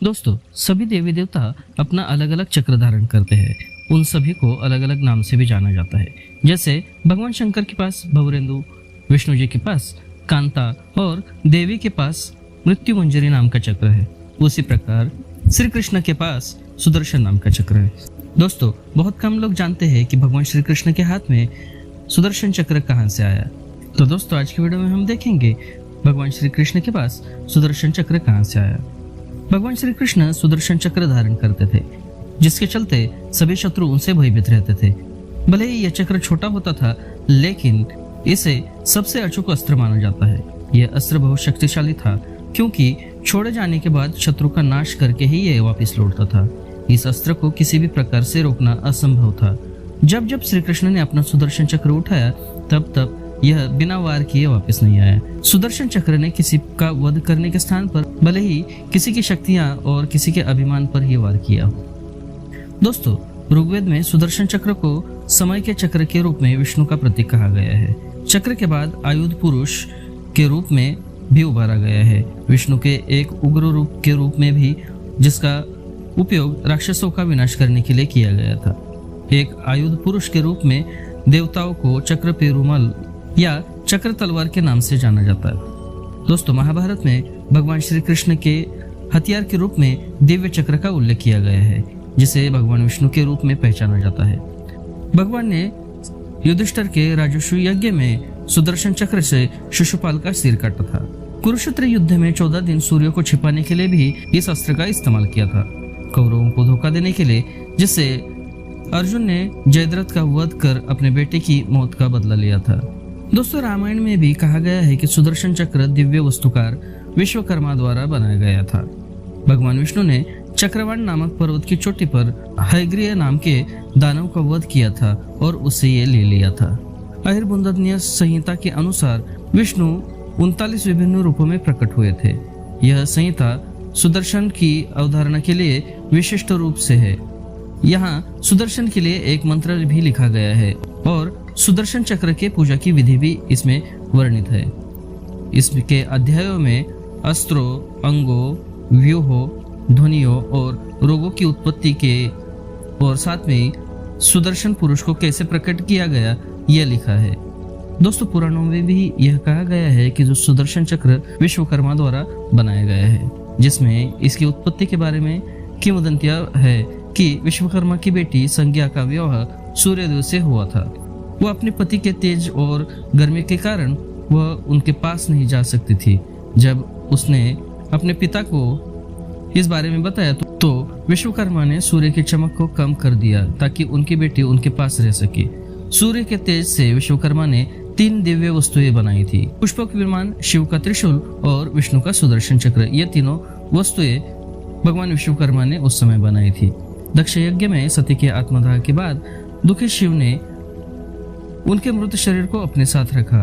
दोस्तों, सभी देवी देवता अपना अलग अलग चक्र धारण करते हैं। उन सभी को अलग अलग नाम से भी जाना जाता है। जैसे भगवान शंकर के पास भवरेंदु, विष्णु जी के पास कांता और देवी के पास मृत्यु मंजरी नाम का चक्र है। उसी प्रकार श्री कृष्ण के पास सुदर्शन नाम का चक्र है। दोस्तों, बहुत कम लोग जानते हैं कि भगवान श्री कृष्ण के हाथ में सुदर्शन चक्र कहाँ से आया। तो दोस्तों, आज की वीडियो में हम देखेंगे भगवान श्री कृष्ण के पास सुदर्शन चक्र कहाँ से आया। भगवान श्री कृष्ण सुदर्शन चक्र धारण करते थे, जिसके चलते सभी शत्रु उनसे भयभीत रहते थे। भले ही यह चक्र छोटा होता था, लेकिन इसे सबसे अचूक अस्त्र माना जाता है। यह अस्त्र बहुत शक्तिशाली था, क्योंकि छोड़े जाने के बाद शत्रु का नाश करके ही यह वापस लौटता था। इस अस्त्र को किसी भी प्रकार से रोकना असंभव था। जब जब श्री कृष्ण ने अपना सुदर्शन चक्र उठाया, तब यह बिना वार किए वापस नहीं आया। सुदर्शन चक्र ने किसी का वध करने के स्थान पर भले ही किसी की शक्तियां और किसी के अभिमान पर ही वार किया हो। दोस्तों, ऋग्वेद में सुदर्शन चक्र को समय के चक्र के रूप में विष्णु का प्रतीक कहा गया है। चक्र के बाद आयुध पुरुष के रूप में भी उभारा गया है। विष्णु के एक उग्र रूप के रूप में भी, जिसका उपयोग राक्षसों का विनाश करने के लिए किया गया था। एक आयुध पुरुष के रूप में देवताओं को चक्र पेरुमल या चक्र तलवार के नाम से जाना जाता है। दोस्तों, महाभारत में भगवान श्री कृष्ण के हथियार के रूप में दिव्य चक्र का उल्लेख किया गया है, जिसे भगवान विष्णु के रूप में पहचाना जाता है। भगवान ने युधिष्ठिर के राजस्व यज्ञ में सुदर्शन चक्र से शिशुपाल का सिर काटा था। कुरुक्षेत्र युद्ध में 14 दिन सूर्य को छिपाने के लिए भी इस अस्त्र का इस्तेमाल किया था, कौरवों को धोखा देने के लिए, जिससे अर्जुन ने जयद्रथ का वध कर अपने बेटे की मौत का बदला लिया था। दोस्तों, रामायण में भी कहा गया है कि सुदर्शन चक्र दिव्य वस्तुकार विश्वकर्मा द्वारा बनाया गया था। भगवान विष्णु ने चक्रवाण नामक पर्वत की चोटी पर हयग्रीव नाम के दानव का वध किया था और उससे ये ले लिया था। आयुर्बुंदन्य संहिता के अनुसार विष्णु 39 विभिन्न रूपों में प्रकट हुए थे। यह संहिता सुदर्शन की अवधारणा के लिए विशिष्ट रूप से है। यहाँ सुदर्शन के लिए एक मंत्र भी लिखा गया है और सुदर्शन चक्र के पूजा की विधि भी इसमें वर्णित है। इसके अध्यायों में अस्त्रों, अंगों, व्यूहों, ध्वनियों और रोगों की उत्पत्ति के और साथ में सुदर्शन पुरुष को कैसे प्रकट किया गया यह लिखा है। दोस्तों, पुराणों में भी यह कहा गया है कि जो सुदर्शन चक्र विश्वकर्मा द्वारा बनाया गया है, जिसमें इसकी उत्पत्ति के बारे में किंवदंतियां है कि विश्वकर्मा की बेटी संज्ञा का विवाह सूर्यदेव से हुआ था। वह अपने पति के तेज और गर्मी के कारण वह उनके पास नहीं जा सकती थी। जब उसने अपने पिता को इस बारे में बताया तो विश्वकर्मा ने सूर्य की चमक को कम कर दिया ताकि उनकी बेटी उनके पास रह सके। सूर्य के तेज से विश्वकर्मा ने 3 दिव्य वस्तुएं बनाई थी। पुष्पक विमान, शिव का त्रिशूल और विष्णु का सुदर्शन चक्र। ये तीनों वस्तुएं भगवान विश्वकर्मा ने उस समय बनाई थी। दक्ष यज्ञ में सती के आत्मदाह के बाद दुखी शिव ने उनके मृत शरीर को अपने साथ रखा।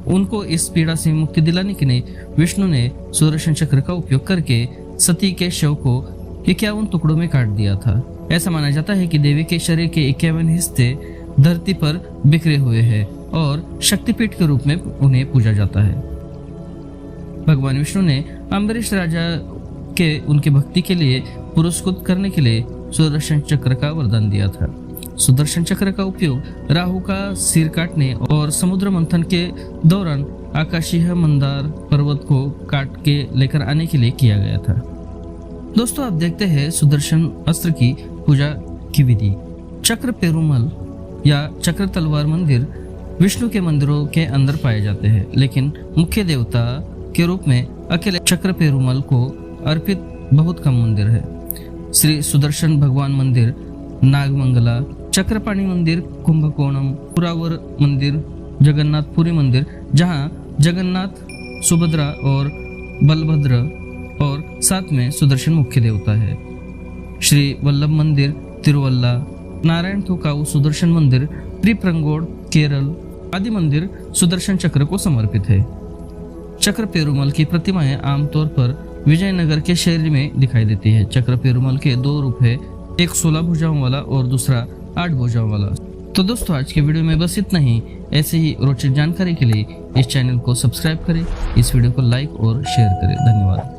उनको इस पीड़ा से मुक्ति दिलाने के लिए विष्णु ने सुदर्शन चक्र का उपयोग करके सती के शव को 51 टुकड़ों में काट दिया था। ऐसा माना जाता है कि देवी के शरीर के 51 हिस्से धरती पर बिखरे हुए हैं और शक्तिपीठ के रूप में उन्हें पूजा जाता है। भगवान विष्णु ने अम्बरीश राजा के उनकी भक्ति के लिए पुरस्कृत करने के लिए सुदर्शन चक्र का वरदान दिया था। सुदर्शन चक्र का उपयोग राहु का सिर काटने और समुद्र मंथन के दौरान आकाशीय मंदार पर्वत को काट के लेकर आने के लिए किया गया था। दोस्तों, आप देखते हैं सुदर्शन अस्त्र की पूजा की विधि। चक्र पेरुमल या चक्र तलवार मंदिर विष्णु के मंदिरों के अंदर पाए जाते हैं, लेकिन मुख्य देवता के रूप में अकेले चक्र पेरुमल को अर्पित बहुत कम मंदिर है। श्री सुदर्शन भगवान मंदिर नागमंगला, चक्रपाणी मंदिर कुंभकोणम, पुरावर मंदिर, जगन्नाथपुरी मंदिर, जहां जगन्नाथ, सुभद्रा और बलभद्र और साथ में सुदर्शन मुख्य देवता है। श्री वल्लभ मंदिर तिरुवल्ला, नारायण थुकाऊ सुदर्शन मंदिर त्रिप्रंगोड केरल आदि मंदिर सुदर्शन चक्र को समर्पित है। चक्र पेरुमल की प्रतिमाएं आमतौर पर विजयनगर के शहर में दिखाई देती है। चक्र पेरुमल के 2 रूप है, एक 16 भुजाओं वाला और दूसरा 8 भुजाओं वाला। तो दोस्तों, आज के वीडियो में बस इतना ही। ऐसे ही रोचक जानकारी के लिए इस चैनल को सब्सक्राइब करें, इस वीडियो को लाइक और शेयर करें। धन्यवाद।